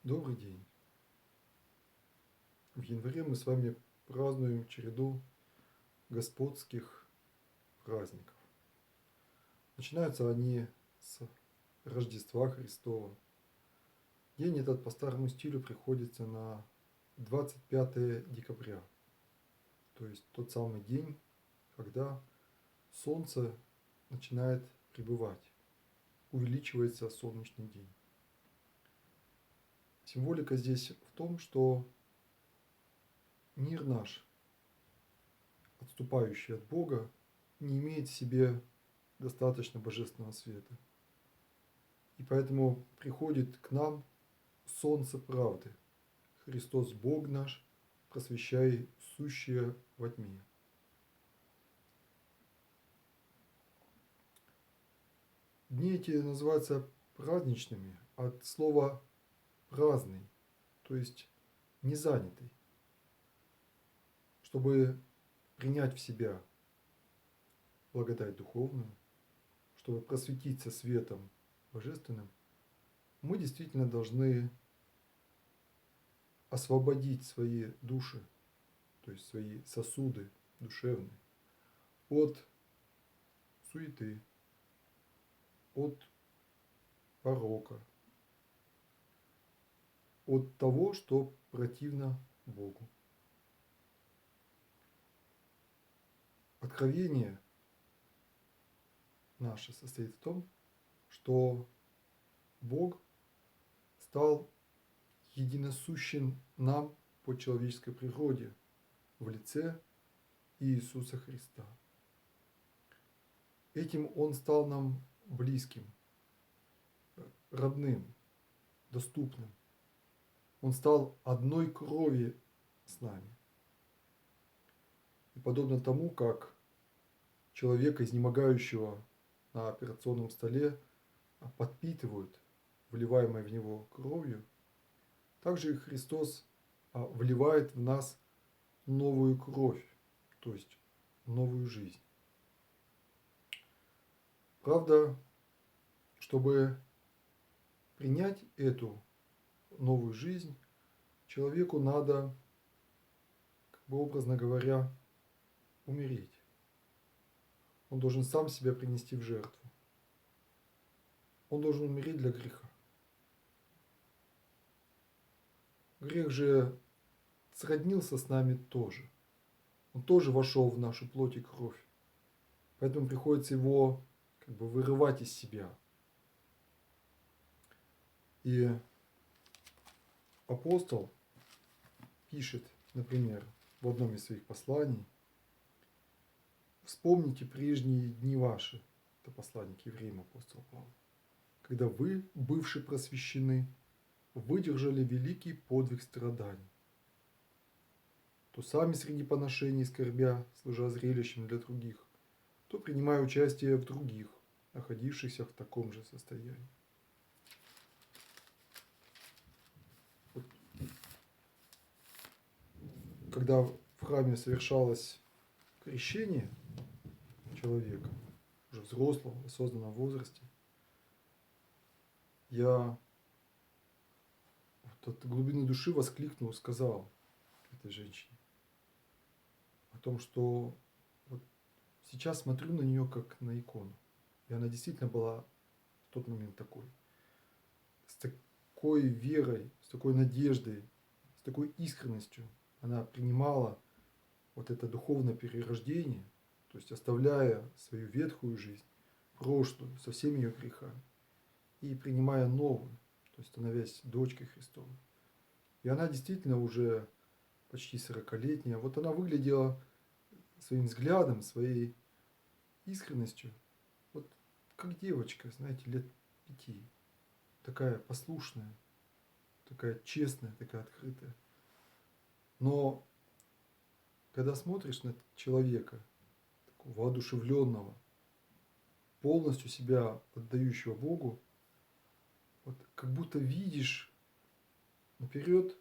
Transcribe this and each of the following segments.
Добрый день. В январе мы с вами празднуем череду господских праздников. Начинаются они с Рождества Христова. День этот по старому стилю приходится на 25 декабря, то есть тот самый день, когда солнце начинает прибывать, увеличивается солнечный день. Символика здесь в том, что мир наш, отступающий от Бога, не имеет в себе достаточно божественного света. И поэтому приходит к нам солнце правды, Христос Бог наш, просвещай сущее во тьме. Дни эти называются праздничными от слова праздный, то есть незанятый, чтобы принять в себя благодать духовную, чтобы просветиться светом божественным, мы действительно должны освободить свои души, то есть свои сосуды душевные, от суеты, от порока, от того, что противно Богу. Откровение наше состоит в том, что Бог стал единосущен нам по человеческой природе в лице Иисуса Христа. Этим Он стал нам близким, родным, доступным. Он стал одной крови с нами. И подобно тому, как человека, изнемогающего на операционном столе, подпитывают вливаемой в него кровью, также и Христос вливает в нас новую кровь, то есть новую жизнь. Правда, чтобы принять эту новую жизнь, человеку надо, образно говоря, умереть. Он должен сам себя принести в жертву. Он должен умереть для греха. Грех же сроднился с нами тоже. Он тоже вошел в нашу плоть и кровь. Поэтому приходится его вырывать из себя. И апостол пишет, например, в одном из своих посланий: «Вспомните прежние дни ваши», это послание к евреям апостол Павел, «когда вы, бывши просвещены, выдержали великий подвиг страданий, то сами среди поношений скорбя, служа зрелищем для других, то принимая участие в других, находившихся в таком же состоянии». Когда в храме совершалось крещение человека, уже взрослого, в осознанном возрасте, я от глубины души воскликнул, сказал этой женщине о том, что вот сейчас смотрю на нее как на икону. И она действительно была в тот момент такой. С такой верой, с такой надеждой, с такой искренностью она принимала вот это духовное перерождение, то есть оставляя свою ветхую жизнь, прошлую, со всеми ее грехами, и принимая новую, то есть становясь дочкой Христовой. И она действительно уже почти 40-летняя. Вот она выглядела своим взглядом, своей искренностью, вот как девочка, знаете, лет 5. Такая послушная, такая честная, такая открытая. Но когда смотришь на человека, такого воодушевленного, полностью себя отдающего Богу, вот как будто видишь наперед,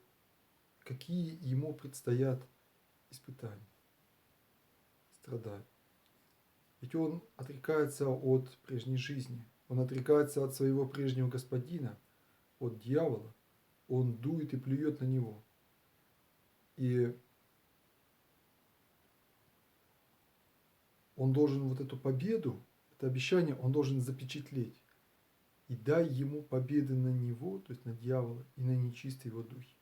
какие ему предстоят испытания, страдания. Ведь он отрекается от прежней жизни, он отрекается от своего прежнего господина, от дьявола, он дует и плюет на него. И он должен вот эту победу, это обещание, он должен запечатлеть. И дай ему победы на него, то есть на дьявола, и на нечистые его духи.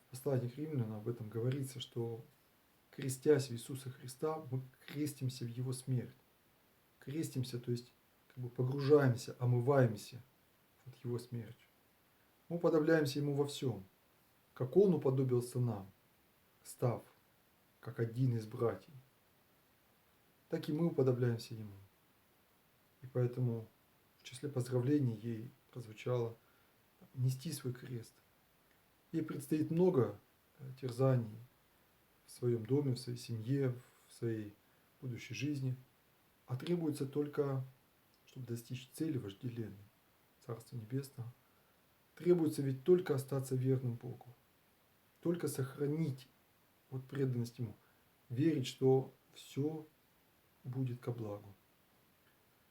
В послании к Римлянам об этом говорится, что крестясь в Иисуса Христа, мы крестимся в Его смерть. Крестимся, то есть как бы погружаемся, омываемся от Его смертью. Мы уподобляемся Ему во всем, как Он уподобился нам, став как один из братьев, так и мы уподобляемся Ему. И поэтому в числе поздравлений ей прозвучало нести свой крест. Ей предстоит много терзаний в своем доме, в своей семье, в своей будущей жизни. А требуется только, чтобы достичь цели вожделенной, Царства Небесного, требуется ведь только остаться верным Богу, только сохранить вот преданность Ему, верить, что все будет ко благу,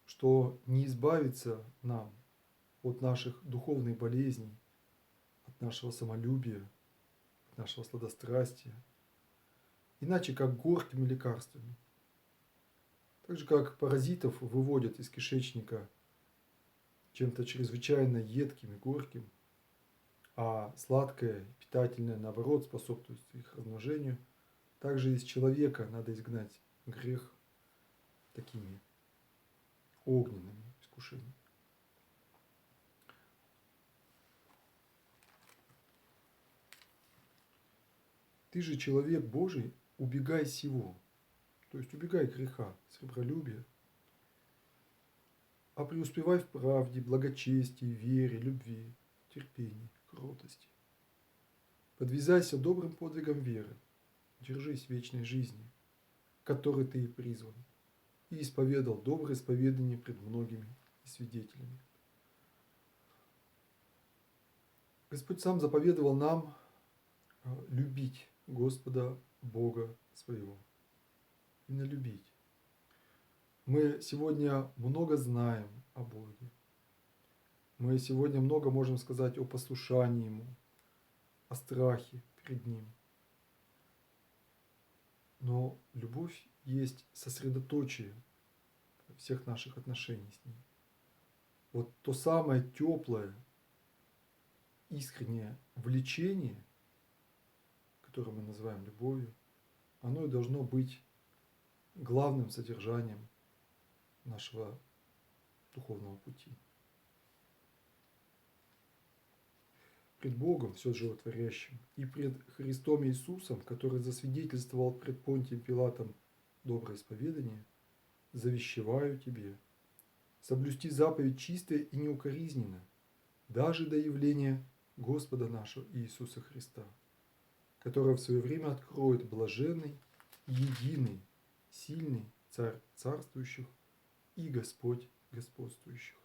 что не избавиться нам от наших духовных болезней, от нашего самолюбия, от нашего сладострастия, иначе как горькими лекарствами. Так же, как паразитов выводят из кишечника чем-то чрезвычайно едким и горьким, а сладкое, питательное, наоборот, способствует их размножению, также из человека надо изгнать грех такими огненными искушениями. Ты же, человек Божий, убегай сего, то есть убегай греха, сребролюбия, а преуспевай в правде, благочестии, вере, любви, терпении, кротости. Подвязайся добрым подвигом веры, держись вечной жизни, к которой ты и призван, и исповедал доброе исповедание пред многими и свидетелями. Господь сам заповедовал нам любить Господа Бога своего. Именно любить. Мы сегодня много знаем о Боге. Мы сегодня много можем сказать о послушании Ему, о страхе перед Ним. Но любовь есть сосредоточие всех наших отношений с Ним. Вот то самое теплое, искреннее влечение, которое мы называем любовью, оно и должно быть главным содержанием нашего духовного пути. Пред Богом, все животворящим, и пред Христом Иисусом, который засвидетельствовал пред Понтием Пилатом доброе исповедание, завещеваю тебе соблюсти заповедь чистая и неукоризненно, даже до явления Господа нашего Иисуса Христа, которое в свое время откроет блаженный, единый, сильный Царь царствующих и Господь господствующих,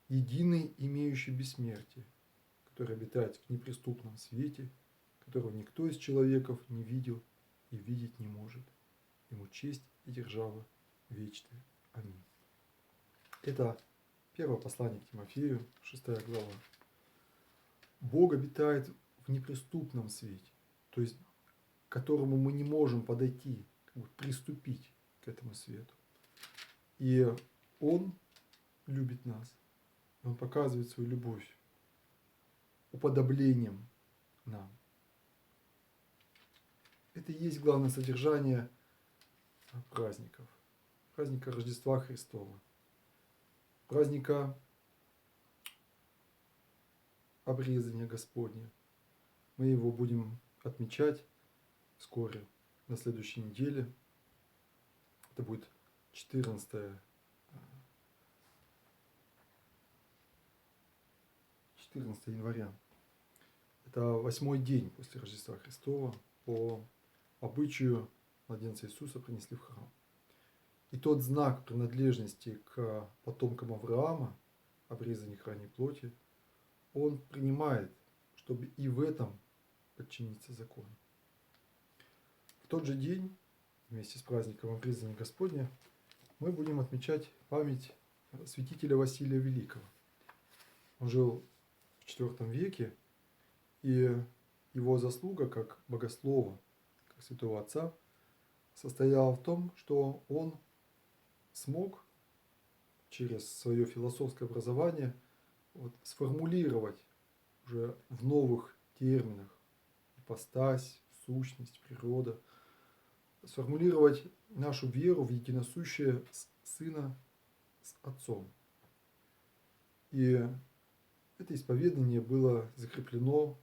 единый, имеющий бессмертие, который обитает в неприступном свете, которого никто из человеков не видел и видеть не может. Ему честь и держава вечная. Аминь. Это первое послание к Тимофею, 6 глава. Бог обитает в неприступном свете, то есть к которому мы не можем подойти, как бы приступить к этому свету. И Он любит нас, Он показывает свою любовь уподоблением нам. Это и есть главное содержание праздников. Праздника Рождества Христова. Праздника обрезания Господня. Мы его будем отмечать вскоре, на следующей неделе. Это будет 14 января. Это 8-й день после Рождества Христова. По обычаю младенца Иисуса принесли в храм. И тот знак принадлежности к потомкам Авраама, обрезание их ранней плоти, он принимает, чтобы и в этом подчиниться закону. В тот же день, вместе с праздником обрезания Господня, мы будем отмечать память святителя Василия Великого. Он жил в IV веке, и его заслуга как богослова, как святого отца, состояла в том, что он смог через свое философское образование сформулировать уже в новых терминах ипостась, сущность, природа, сформулировать нашу веру в единосущее Сына с Отцом. И это исповедание было закреплено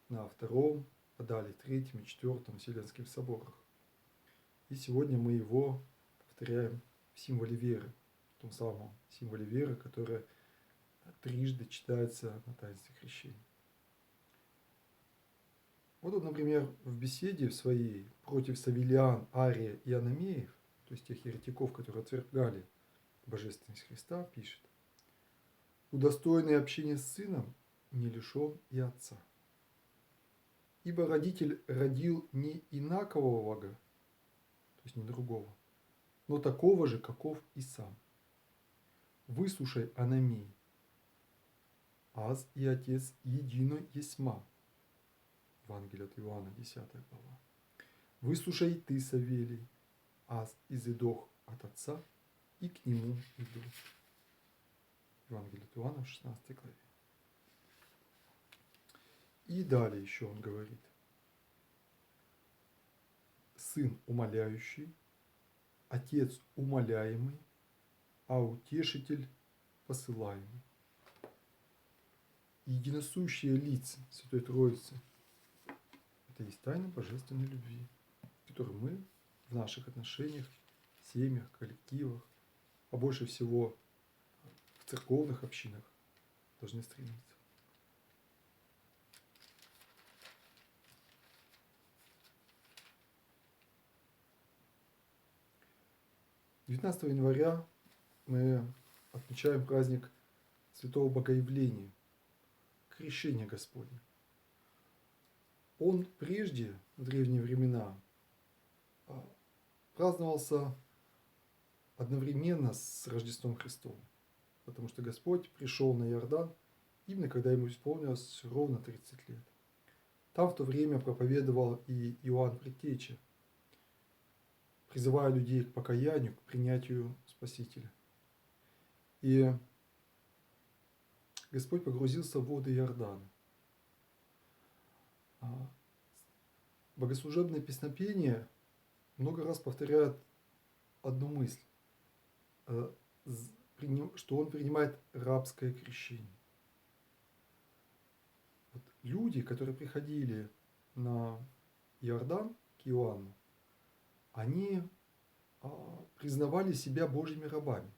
на Втором, а далее Третьем и Четвертом Вселенских соборах. И сегодня мы его повторяем в символе веры, в том самом символе веры, которое трижды читается на таинстве крещения. Вот, например, в беседе в своей против Савелиан, Ария и Аномеев, то есть тех еретиков, которые отвергали божественность Христа, пишет: «Удостоенный общения с Сыном не лишен и Отца. Ибо Родитель родил не инакового, то есть не другого, но такого же, каков и сам. Выслушай, Аномей, аз и Отец едино есма». Евангелие от Иоанна, 10 глава. «Выслушай ты, Савелий, аз изыдох от Отца, и к Нему иду». Евангелие от Иоанна, в 16 главе. И далее еще он говорит: Сын умоляющий, Отец умоляемый, а Утешитель посылаемый. Единосущие лица Святой Троицы – это есть тайна божественной любви, которую мы в наших отношениях, семьях, коллективах, а больше всего в церковных общинах должны стремиться. 19 января мы отмечаем праздник Святого Богоявления, Крещения Господня. Он прежде, в древние времена, праздновался одновременно с Рождеством Христовым, потому что Господь пришел на Иордан именно когда ему исполнилось ровно 30 лет. Там в то время проповедовал и Иоанн Предтеча, призывая людей к покаянию, к принятию Спасителя. И Господь погрузился в воды Иордана. Богослужебные песнопения много раз повторяют одну мысль, что он принимает рабское крещение. Вот люди, которые приходили на Иордан к Иоанну, они признавали себя Божьими рабами.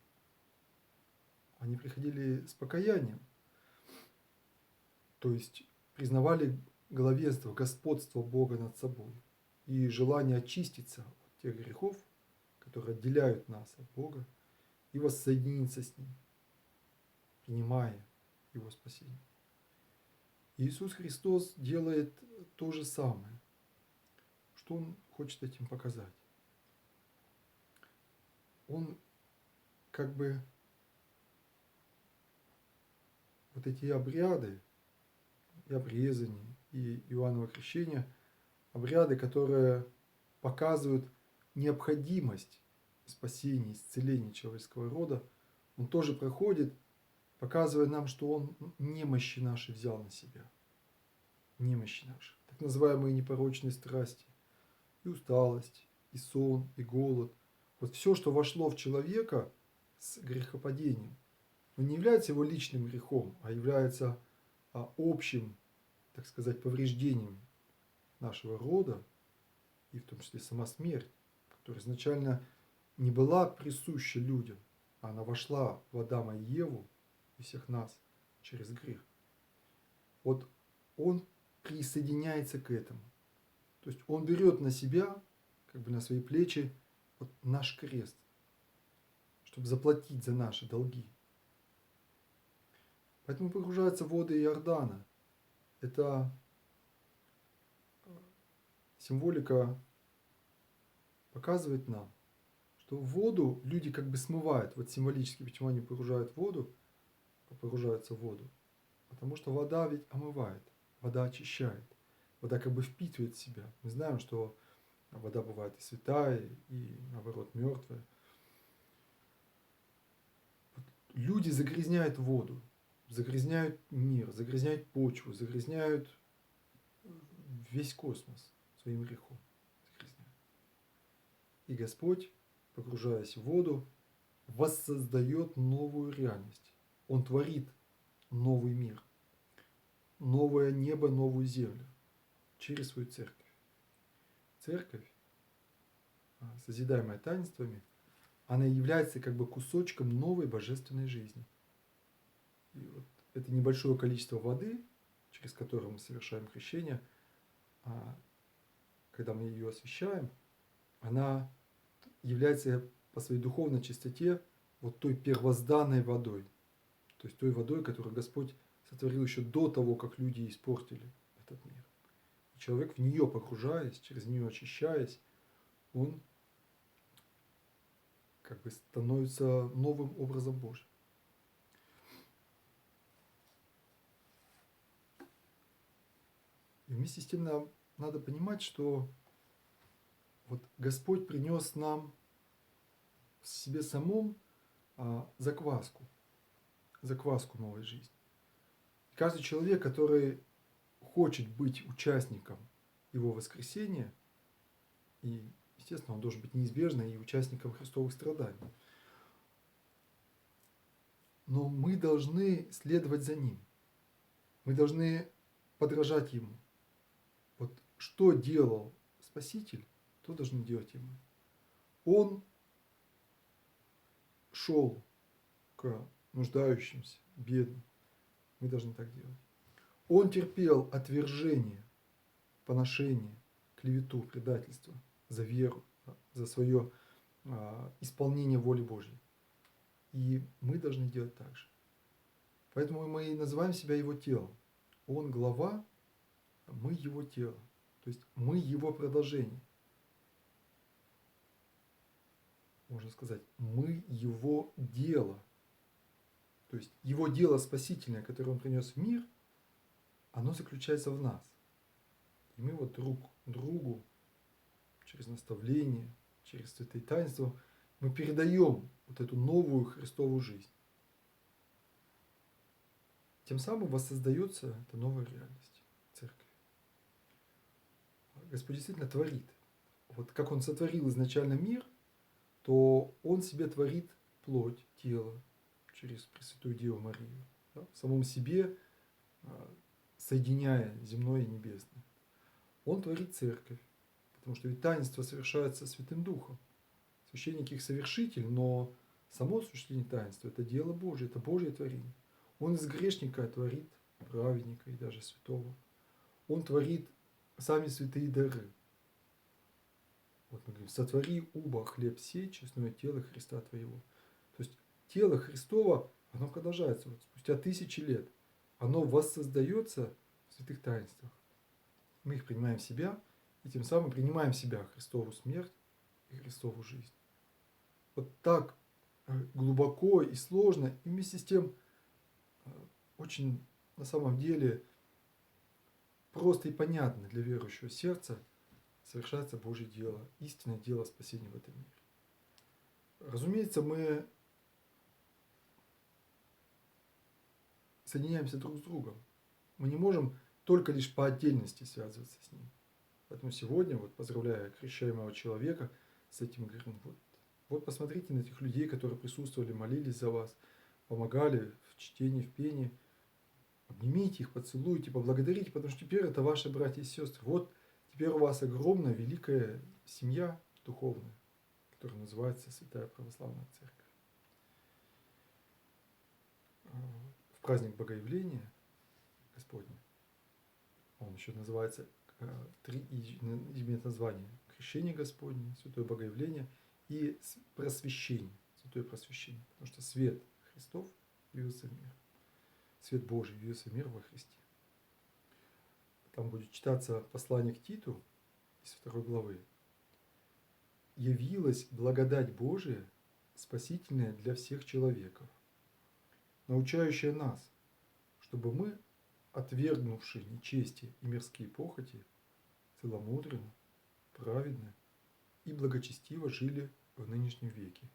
Они приходили с покаянием, то есть признавали главенство, господство Бога над собой и желание очиститься от тех грехов, которые отделяют нас от Бога, и воссоединиться с Ним, принимая Его спасение. Иисус Христос делает то же самое. Что Он хочет этим показать? Он как бы вот эти обряды, и обрезание, и Иоанново крещение, обряды, которые показывают необходимость спасения, исцеления человеческого рода, он тоже проходит, показывая нам, что он немощи наши взял на себя. Немощи наши. Так называемые непорочные страсти. И усталость, и сон, и голод. Вот все, что вошло в человека с грехопадением, но не является его личным грехом, а является общим, так сказать, повреждением нашего рода, и в том числе сама смерть, которая изначально не была присуща людям, а она вошла в Адама и Еву и всех нас через грех. Вот он присоединяется к этому. То есть он берет на себя, как бы на свои плечи, вот наш крест, чтобы заплатить за наши долги. Поэтому погружаются в воды Иордана. Это символика показывает нам, что в воду люди как бы смывают, вот символически, почему они погружаются в воду, Потому что вода ведь омывает, вода очищает, вода как бы впитывает в себя. Мы знаем, что вода бывает и святая, и наоборот мертвая. Люди загрязняют воду, загрязняют мир, загрязняют почву, загрязняют весь космос своим грехом. Загрязняют. И Господь, погружаясь в воду, воссоздает новую реальность. Он творит новый мир, новое небо, новую землю через свою церковь. Церковь, созидаемая таинствами, она является как бы кусочком новой божественной жизни. И вот это небольшое количество воды, через которое мы совершаем крещение, когда мы ее освящаем, она является по своей духовной чистоте вот той первозданной водой. То есть той водой, которую Господь сотворил еще до того, как люди испортили этот мир. И человек в нее погружаясь, через нее очищаясь, он как бы становится новым образом Божьим. И вместе с тем нам надо понимать, что вот Господь принес нам в себе самом закваску новой жизни. И каждый человек, который хочет быть участником Его воскресения, и, естественно, он должен быть неизбежно и участником Христовых страданий, но мы должны следовать за Ним. Мы должны подражать Ему. Вот что делал Спаситель, то должны делать и мы. Он шел к нуждающимся, бедным. Мы должны так делать. Он терпел отвержение, поношение, клевету, предательство за веру, за свое исполнение воли Божьей. И мы должны делать так же. Поэтому мы и называем себя Его телом. Он глава, мы Его тело. То есть мы Его продолжение. Можно сказать, мы Его дело. То есть Его дело спасительное, которое Он принес в мир, оно заключается в нас. И мы вот друг другу через наставление, через святые таинства, мы передаем вот эту новую Христову жизнь. Тем самым воссоздается эта новая реальность, церковь. Господь действительно творит. Вот как Он сотворил изначально мир, то Он себе творит плоть, тело через Пресвятую Деву Марию. Да, в самом себе соединяя земное и небесное. Он творит церковь, потому что ведь таинство совершается Святым Духом. Священник их совершитель, но само осуществление таинства – это дело Божие, это Божье творение. Он из грешника творит праведника и даже святого. Он творит сами святые дары. Вот мы говорим, сотвори, уба, хлеб сей, честное тело Христа Твоего. То есть тело Христово, оно продолжается вот спустя 1000 лет. Оно воссоздается в святых таинствах. Мы их принимаем в себя, и тем самым принимаем в себя Христову смерть и Христову жизнь. Вот так глубоко и сложно, и вместе с тем очень на самом деле просто и понятно для верующего сердца совершается Божье дело, истинное дело спасения в этом мире. Разумеется, мы соединяемся друг с другом. Мы не можем только лишь по отдельности связываться с Ним. Поэтому сегодня, вот, поздравляя крещаемого человека с этим, говорим, вот посмотрите на этих людей, которые присутствовали, молились за вас, помогали в чтении, в пении. Обнимите их, поцелуйте, поблагодарите, потому что теперь это ваши братья и сестры. Вот теперь у вас огромная, великая семья духовная, которая называется Святая Православная Церковь. В праздник Богоявления Господня, он еще называется, имеет название Крещение Господне, Святое Богоявление и Просвещение, Святое Просвещение, потому что свет Христов явился в мир. Свет Божий явился в мир во Христе. Там будет читаться послание к Титу из 2 главы. «Явилась благодать Божия, спасительная для всех человеков, научающая нас, чтобы мы, отвергнувши нечестие и мирские похоти, целомудренно, праведно и благочестиво жили в нынешнем веке,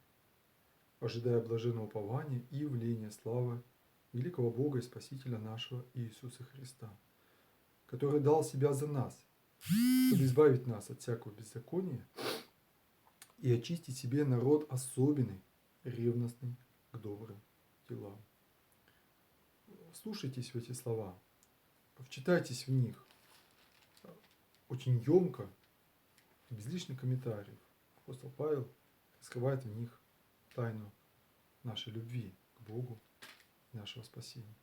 ожидая блаженного упования и явления славы великого Бога и Спасителя нашего Иисуса Христа, который дал себя за нас, чтобы избавить нас от всякого беззакония и очистить себе народ особенный, ревностный к добрым делам. Вслушайтесь в эти слова, вчитайтесь в них очень емко, без лишних комментариев. Апостол Павел раскрывает в них тайну нашей любви к Богу и нашего спасения.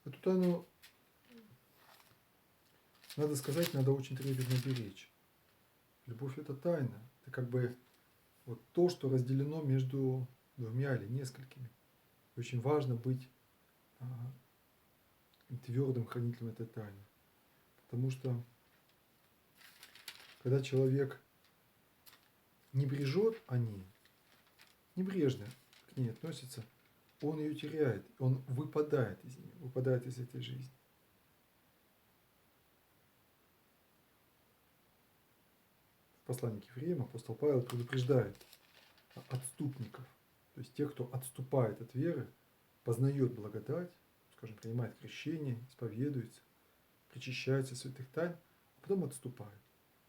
Эту тайну, надо сказать, надо очень трепетно беречь. Любовь – это тайна, это как бы вот то, что разделено между двумя или несколькими. И очень важно быть твердым хранителем этой тайны. Потому что когда человек не бережет о ней, небрежно к ней относится, он ее теряет, он выпадает из нее, выпадает из этой жизни. В послании к евреям апостол Павел предупреждает отступников, то есть тех, кто отступает от веры, познает благодать, скажем, принимает крещение, исповедуется, причащается святых тайн, а потом отступает,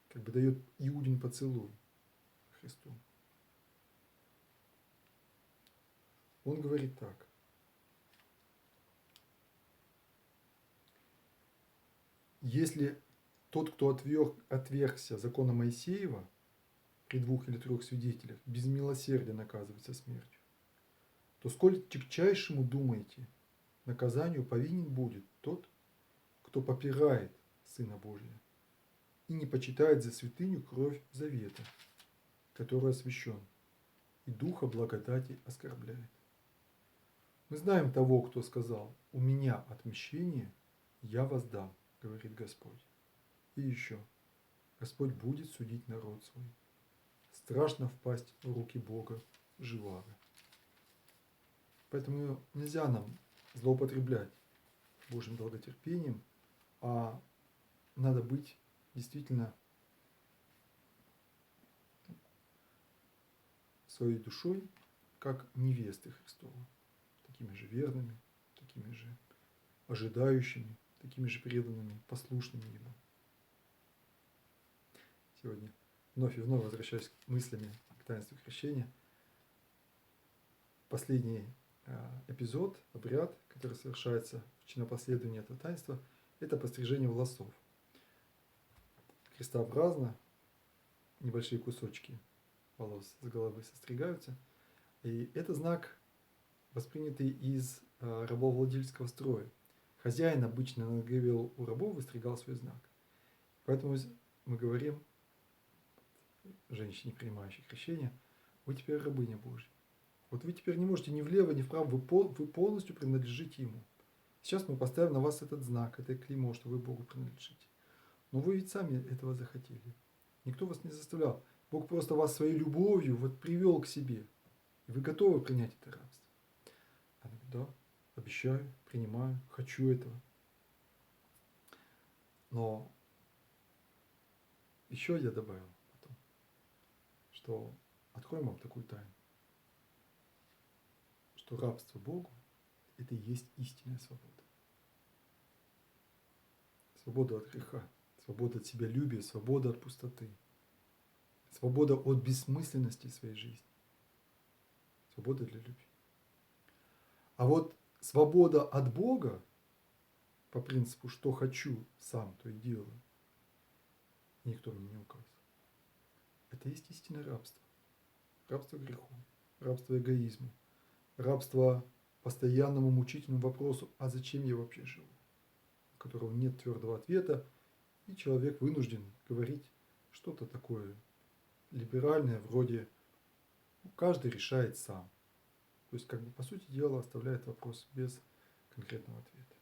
как бы дает Иудин поцелуй Христу. Он говорит так. Если тот, кто отвергся закона Моисеева при 2 или 3 свидетелях, без милосердия наказывается смертью, то сколь тягчайшему, думаете, наказанию повинен будет тот, кто попирает Сына Божия и не почитает за святыню кровь завета, который освящен, и духа благодати оскорбляет. Мы знаем того, кто сказал: «У меня отмщение, я воздам», говорит Господь. И еще: Господь будет судить народ свой. Страшно впасть в руки Бога живаго. Поэтому нельзя нам злоупотреблять Божьим долготерпением, а надо быть действительно своей душой, как невесты Христовы, такими же верными, такими же ожидающими, такими же преданными, послушными Ему. Сегодня вновь и вновь возвращаюсь мыслями к таинству крещения. Последний эпизод, обряд, который совершается в чинопоследовании этого таинства, это пострижение волосов. Крестообразно небольшие кусочки волос с головы состригаются. И это знак, воспринятый из рабовладельческого строя. Хозяин обычно на голове у рабов выстригал свой знак. Поэтому мы говорим женщине, принимающей крещение: вы теперь рабыня Божья. Вот вы теперь не можете ни влево, ни вправо, вы полностью принадлежите Ему. Сейчас мы поставим на вас этот знак, это клеймо, что вы Богу принадлежите. Но вы ведь сами этого захотели. Никто вас не заставлял. Бог просто вас своей любовью вот привел к себе. И вы готовы принять это рабство. Она говорит: да, обещаю, принимаю, хочу этого. Но еще я добавил потом, что откроем вам такую тайну, что рабство Богу – это и есть истинная свобода. Свобода от греха, свобода от себялюбия, свобода от пустоты, свобода от бессмысленности своей жизни, свобода для любви. А вот свобода от Бога, по принципу «что хочу, сам то и делаю», никто мне не указывает. Это есть истинное рабство. Рабство греху, рабство эгоизму, рабство постоянному мучительному вопросу: а зачем я вообще живу? У которого нет твердого ответа, и человек вынужден говорить что-то такое либеральное, вроде каждый решает сам. То есть, как бы, по сути дела, оставляет вопрос без конкретного ответа.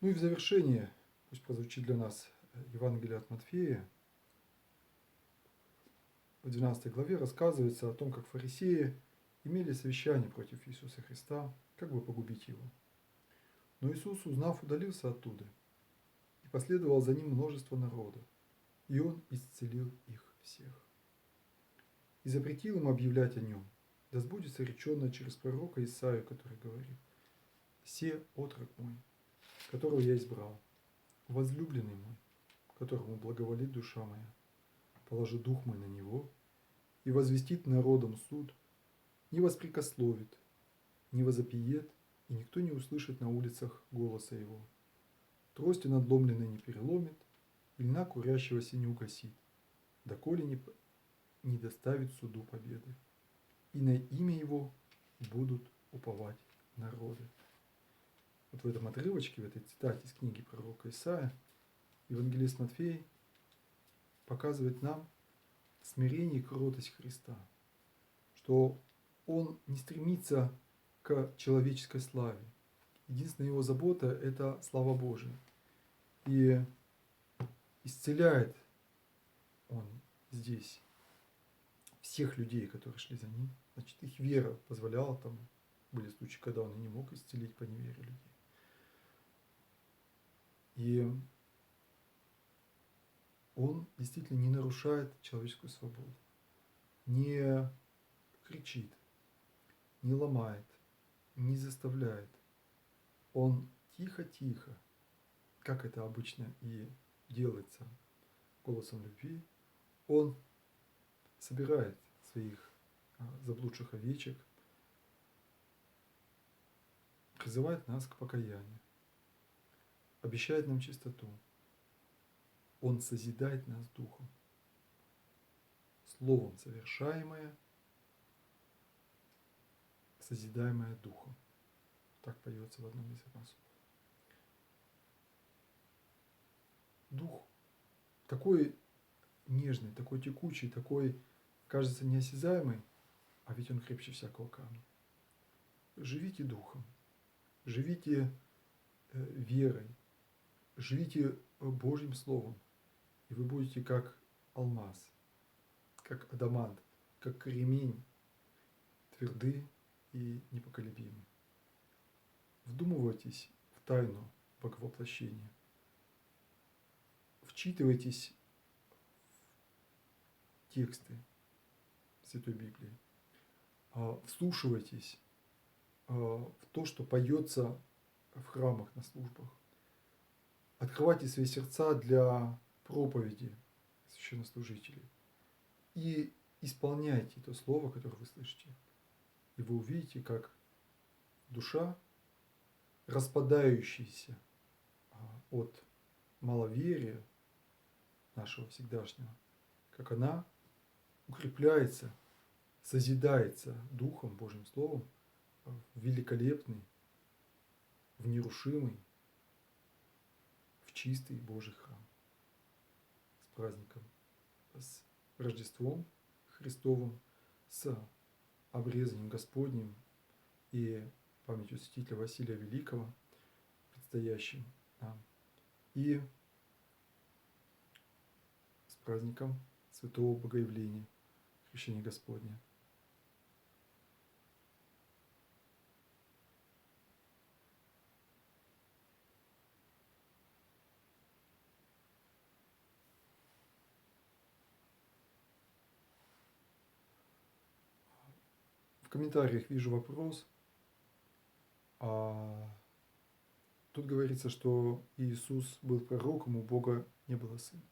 Ну и в завершение, пусть прозвучит для нас Евангелие от Матфея. В 12 главе рассказывается о том, как фарисеи имели совещание против Иисуса Христа, как бы погубить его. Но Иисус, узнав, удалился оттуда, и последовало за ним множество народа, и он исцелил их всех. И запретил им объявлять о нем, да сбудется реченное через пророка Исаию, который говорит: «Се отрок мой, которого я избрал, возлюбленный мой, которому благоволит душа моя, положи дух мой на него, и возвестит народом суд, не воспрекословит, не возопиет, и никто не услышит на улицах голоса его. Трости надломленной не переломит, и льна курящегося не угасит, доколе не доставит суду победы. И на имя его будут уповать народы». Вот в этом отрывочке, в этой цитате из книги пророка Исаия, евангелист Матфей показывает нам смирение и кротость Христа, что он не стремится к человеческой славе. Единственная его забота – это слава Божия. И исцеляет он здесь всех людей, которые шли за ним. Значит, их вера позволяла, там были случаи, когда он и не мог исцелить по невере людей. И он действительно не нарушает человеческую свободу, не кричит, не ломает, не заставляет. Он тихо-тихо, как это обычно и делается голосом любви, он собирает своих заблудших овечек, призывает нас к покаянию, обещает нам чистоту. Он созидает нас духом. Словом совершаемое, созидаемое духом. Так поется в одном из эпосов. Дух такой нежный, такой текучий, такой, кажется, неосязаемый, а ведь он крепче всякого камня. Живите духом, живите верой, живите Божьим Словом, и вы будете как алмаз, как адамант, как кремень, тверды и непоколебимы. Вдумывайтесь в тайну Боговоплощения. Вчитывайтесь в тексты Святой Библии. Вслушивайтесь в то, что поется в храмах, на службах. Открывайте свои сердца для проповеди священнослужителей. И исполняйте то слово, которое вы слышите. И вы увидите, как душа, распадающаяся от маловерия нашего всегдашнего, как она укрепляется, созидается Духом, Божьим Словом в великолепный, в нерушимый, в чистый Божий храм. С праздником, с Рождеством Христовым, с обрезанием Господним и памятью святителя Василия Великого, предстоящим нам, и с праздником Святого Богоявления, Крещения Господня. В комментариях вижу вопрос. Тут говорится, что Иисус был пророком, у Бога не было сына.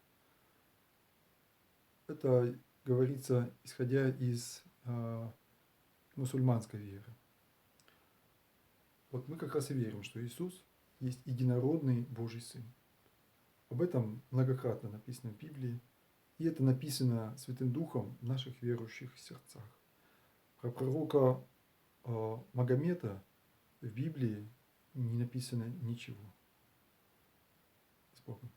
Это говорится, исходя из мусульманской веры. Вот мы как раз и верим, что Иисус есть единородный Божий Сын. Об этом многократно написано в Библии, и это написано Святым Духом в наших верующих сердцах. Про пророка Магомета в Библии не написано ничего. С Богом.